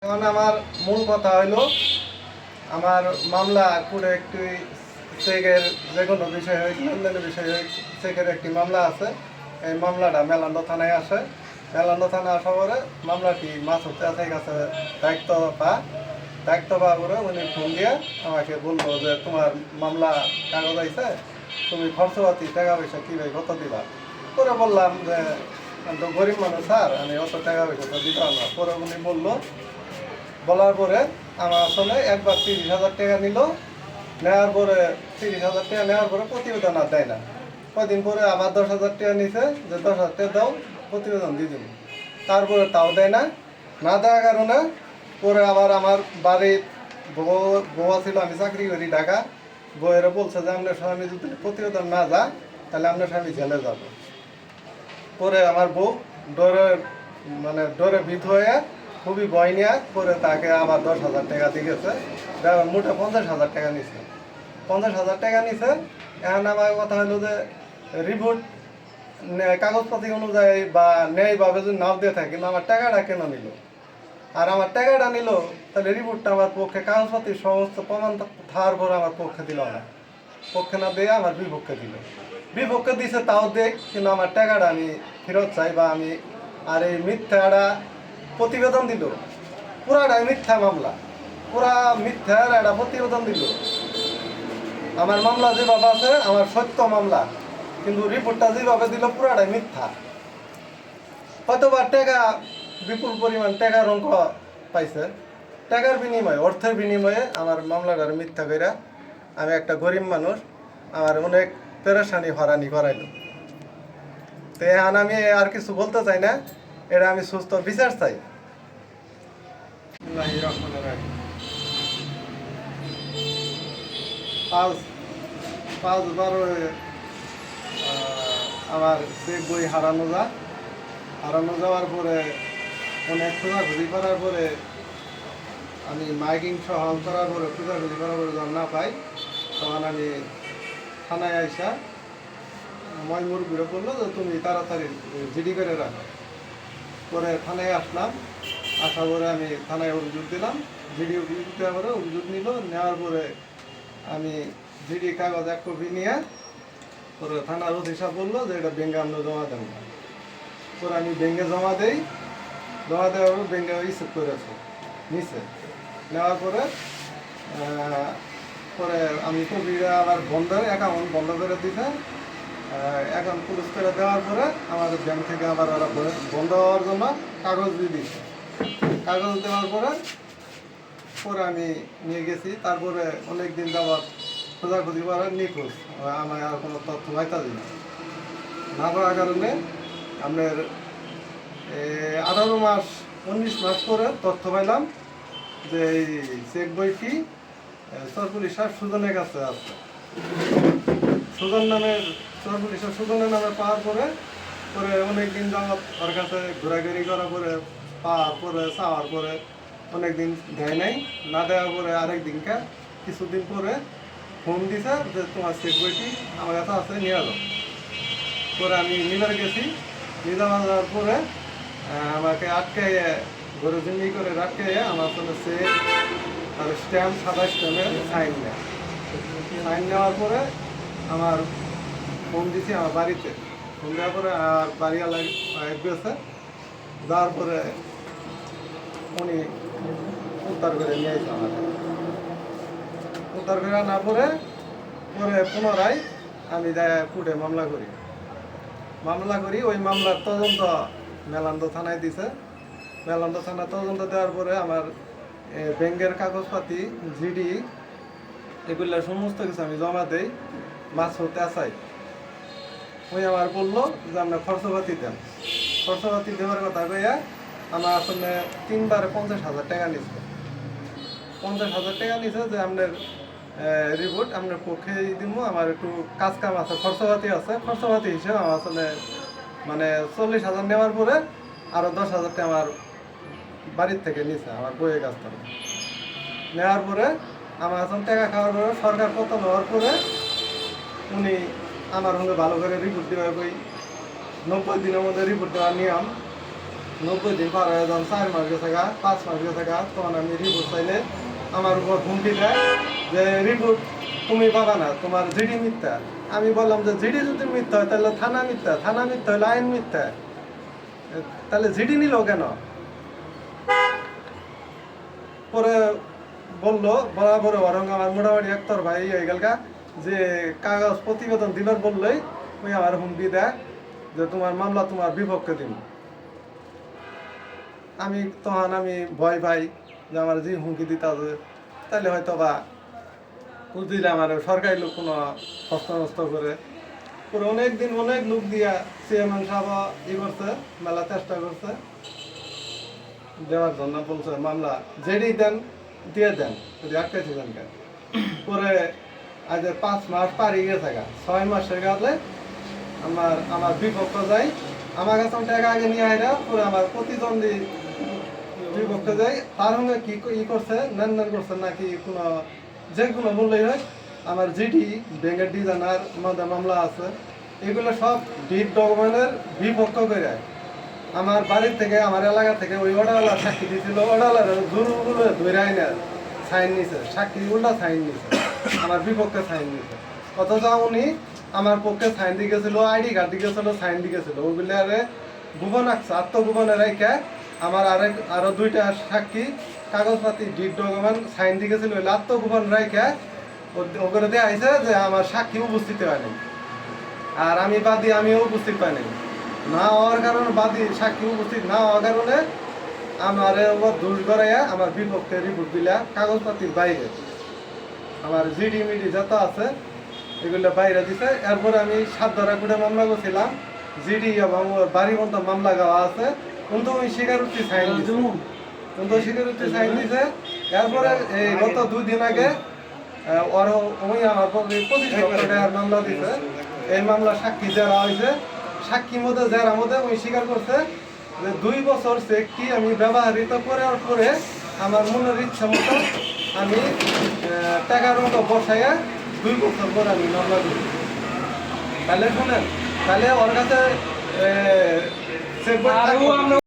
এখন আমার মূল কথা হলো আমার মামলা করে একটি চেকের যে কোনো বিষয় হোক লেনদেনের বিষয় হোক চেকের একটি মামলা আছে। এই মামলাটা মেলান্দ থানায় আসে। মেলান্দ থানায় আসার পরে মামলাটি মাসুদ চাচার কাছে দায়িত্ব পাওয়া করে উনি ফোন দিয়ে আমাকে বললো যে তোমার মামলা কাগজ আইছে, তুমি খরচপাতি টাকা পয়সা কীভাবে কত দিবা। পরে বললাম যে আমি তো গরিব মানুষ স্যার, আমি অত টাকা পয়সা তো দিতে পারবো না। পরে উনি বলার পরে আমার আসলে একবার 30,000 টাকা নিল। নেওয়ার পরে 30,000 টাকা নেওয়ার পরে প্রতিবেদন আর দেয় না। কদিন পরে আবার 10,000 টাকা নিছে যে 10,000 টাকা দাও, প্রতিবেদন দিয়ে দিন। তারপরে তাও দেয় না। না দেওয়ার কারণে পরে আবার আমার বাড়ির বউ ছিল, আমি চাকরি করি ঢাকা। বউয়েরা বলছে যে আপনার স্বামী যদি প্রতিবেদন না যা তাহলে আপনার স্বামী জেলে যাবে। পরে আমার বউ ডরে ভীত হয়ে খুবই ভয় নিয়ে পরে তাকে আবার 10,000 টাকা দিয়ে গেছে। মোটে 50,000 টাকা নিছে। 50,000 টাকা নিছে। এখন আমার কথা হলো যে রিপোর্ট কাগজপাতি অনুযায়ী বা ন্যায়ভাবে যদি নাও দিয়ে থাকে, কিন্তু আমার টাকাটা কেন নিল? আর আমার টাকাটা নিল তাহলে রিপোর্টটা আমার পক্ষে কাগজপাতির সমস্ত প্রমাণ থাকার পর আমার পক্ষে দিল না। পক্ষে না দিয়ে আমার বিপক্ষে দিল। বিপক্ষে দিছে তাও দেখ, কিন্তু আমার টাকাটা আমি ফেরত চাই বা আমি আর এই মিথ্যাটা প্রতিবেদন দিল। পুরাটাই মিথ্যা মামলা, পুরা মিথ্যার একটা প্রতিবেদন দিল। আমার মামলা যেভাবে আছে আমার সত্য মামলা, কিন্তু রিপোর্টটা যেভাবে দিল পুরাটাই মিথ্যা। হয়তোবা টাকা বিপুল পরিমাণ টাকার অঙ্ক পাইছে, টাকার বিনিময়ে অর্থের বিনিময়ে আমার মামলাটার মিথ্যা কইরা আমি একটা গরিব মানুষ, আমার অনেক পেরেশানি হরানি করাইল। তো এখন আমি আর কিছু বলতে চাই না, এটা আমি সুস্থ বিচার চাই। পাঁচবার আমার চেক বই হারানো যাওয়ার পরে অনেক খোঁজাখুঁজি করার পরে আমি মাইকিং সহ করার পরে খোঁজাখুঁজি করার পরে যখন না পাই, তখন আমি থানায় আইসা মুরব্বীরা বললো যে তুমি তাড়াতাড়ি জিডি করে রাখো। পরে থানায় আসলাম, আসার পরে আমি থানায় অভিযোগ দিলাম। জিডি অভিযোগ দেওয়ার পরে অভিযোগ নেওয়ার পরে আমি জিডি কাগজ 1 কপি নিয়ে পরে থানার ওসি সাহেব বললো যে এটা ব্যাঙ্কে আমরা জমা দেব। পরে আমি ব্যাঙ্কে জমা দেওয়ার পর ব্যাঙ্কে রিসিভ করেছে নিচে। নেওয়ার পরে আমি কপিটা আবার অ্যাকাউন্ট বন্ধ করে দিতে, অ্যাকাউন্ট ক্লোজ করে দেওয়ার পরে আমার ব্যাংক থেকে আবার ওরা বন্ধ হওয়ার জন্য কাগজ দিয়ে দিচ্ছে। কাগজ দেওয়ার পরে আমি নিয়ে গেছি। তারপরে অনেক দিন যাবার খোঁজাখুঁজি করার নিখোঁজ, আমার আর কোনো তথ্য পাইতা দিই না পাওয়ার কারণে আপনার 19 মাস পরে তথ্য পাইলাম যে এই চেক বইটি সরপুলি সাহেব সুজনের কাছে আছে। সুজনের নামে পাওয়ার পরে অনেক দিন যাবত ওর কাছে ঘোরাঘুরি করার পরে চাওয়ার পরে অনেক দিন দেয় নাই। না দেওয়ার পরে কিছুদিন পরে ফোন দিছে যে তোমার চেক বইটি আমার কাছে আছে, নিয়ে যাও। পরে আমি নিবার গেছি। নিয়ে যাওয়ার পরে আমাকে আটকাইয়ে ঘরে জিম্মি করে আটকাইয়ে আমার সঙ্গে চেক আর স্ট্যাম্প, সাদা স্ট্যাম্পের সাইন নেওয়ার পরে আমার ফোন দিছি আমার বাড়িতে। ফোন দেওয়ার পরে আর বাড়িওয়ালা গেছে, যাওয়ার পরে উনি উদ্ধার করে নিয়ে আসে আমাকে। উদ্ধার করে আনার পরে পুনরায় আমি কোর্টে মামলা করি। ওই মামলার তদন্ত মেলান্দ থানায় দিছে। মেলান্দ থানা তদন্ত দেওয়ার পরে আমার ব্যাংকের কাগজপাতি, জিডি, এগুলো সমস্ত কিছু আমি জমা দেই। মাসুদ চাচাই ওই আমার বললো যে আপনার খরচপাতি দেওয়ার কথা কইয়া আমার আসলে 3 বারে 50,000 টাকা নিচ্ছে। 50,000 টাকা নিচ্ছে যে আপনার রিপোর্ট আপনার পক্ষে দিব, আমার একটু কাজ কাম আছে, খরচপাতি হিসেবে আমার আসলে 40,000 নেওয়ার পরে আরও 10,000 টাকা আমার বাড়ির থেকে নিছে, আমার বইয়ের কাছ থেকে নেওয়ার পরে আমার এখন টাকা খাওয়ার পরে সরকার পতন হওয়ার পরে উনি আমার সঙ্গে ভালো করে রিপোর্ট দেওয়া, 90 দিনের মধ্যে রিপোর্ট দেওয়ার নিয়ম। 90 দিন পার হয়ে যখন 4 মাস গেছে গা 5 মাস গেছে গা তখন আমি রিপোর্ট চাইলে আমার উপর হুমকি দেয় যে রিপোর্ট তুমি পাবা না, তোমার জিডি মিথ্যা। আমি বললাম যে জিডি যদি মিথ্যা হয় তাহলে থানা মিথ্যা, থানা মিথ্যা হলে আইন মিথ্যা, তাহলে জিডি নিল কেন? পরে বললো বরাবর বরং আমার মোটামুটি একতর ভাই হয়ে গেল যে কাগজ প্রতিবেদন দিবার বললেই ওই আমার হুমকি দেয় যে তোমার মামলা তোমার বিপক্ষে দিন। আমি ভয় পাই যে আমার যে হুমকি দিতে হবে তাহলে হয়তো বা দিলে আমার সরকারি লোক কোনো হস্তনস্ত করে পরে অনেক দিন অনেক লোক দিয়া চেয়ারম্যান সাহেব করছে, মেলা চেষ্টা করছে দেওয়ার জন্য, বলছে মামলা যেটি দেন দিয়ে দেন, যদি আটকাইছে দেন কেন। পরে আজ 5 মাস পারি গেছে গা, 6 মাসের গেলে আমার বিপক্ষ যাই, আমার কাছে টাকা আগে নিয়ে আইরা পরে আমার প্রতিদ্বন্দ্বী বিপক্ষে যাই, তার সঙ্গে কি করছে নেন করছে নাকি কোনো যে কোনো মূল্যই হয় আমার জিডি ব্যাংকের ডিজাইনার মধ্যে মামলা আছে, এগুলো সব ডিড ডকুমেন্টের বিপক্ষ করে আমার বাড়ির থেকে আমার এলাকা থেকে ওই অর্ডারওয়ালা সাক্ষী দিয়েছিল, অর্ডারওয়ালার জরুরগুলো ধরে আইনে সাইন নিছে, সাক্ষী উল্টা সাইন নিছে, আমার বিপক্ষে সাইন নিছে। অথচ উনি আমার পক্ষে সাইন দিয়ে গেছিল, আইডি কার্ড দিয়ে গেছিল, সাইন দিয়ে গেছিল, ওগুলো আরে গোপন রাখছে, আত্মগোপনে রেখে আমার আরো 2টা সাক্ষী কাগজপাতি ডিড ডকুমেন্ট সাইন দিয়ে গেছিল, ওই আত্মগোপন রেখে ওগুলো দেওয়া হয়েছে যে আমার সাক্ষী উপস্থিত হয়নি, আর আমি বাদী আমিও উপস্থিত পাইনি। না হওয়ার কারণে বাদী সাক্ষী উপস্থিত না হওয়ার কারণে আমার দোষ করাইয়া আমার বিপক্ষে রিপোর্ট দিলা কাগজপাতির বাইরে আমার জিডি মিডি যত আছে এগুলো বাইরে দিছে। এরপরে আমি 7 ধারা করে মামলা করছিলাম, জিডি এবং বাড়ি মতো মামলা গাওয়া আছে, কিন্তু ওই স্বীকারোক্তি সাইন দিছে, কিন্তু স্বীকারোক্তি সাইন দিছে। এরপরে এই গত 2 দিন আগে ওই আমার 25 লক্ষ টাকার মামলা দিছে, এই মামলা সাক্ষী যারা হয়েছে সাক্ষীর মধ্যে যারা মধ্যে ওই স্বীকার করছে যে 2 বছর চেকটি আমি ব্যবহৃত করার পরে আমার মনের ইচ্ছা মতো আমি টাকার মতো বসাইয়া 2 বছর পরে আমি মামলা দিই। তাহলে শোনেন, তাহলে ওর কাছে চেক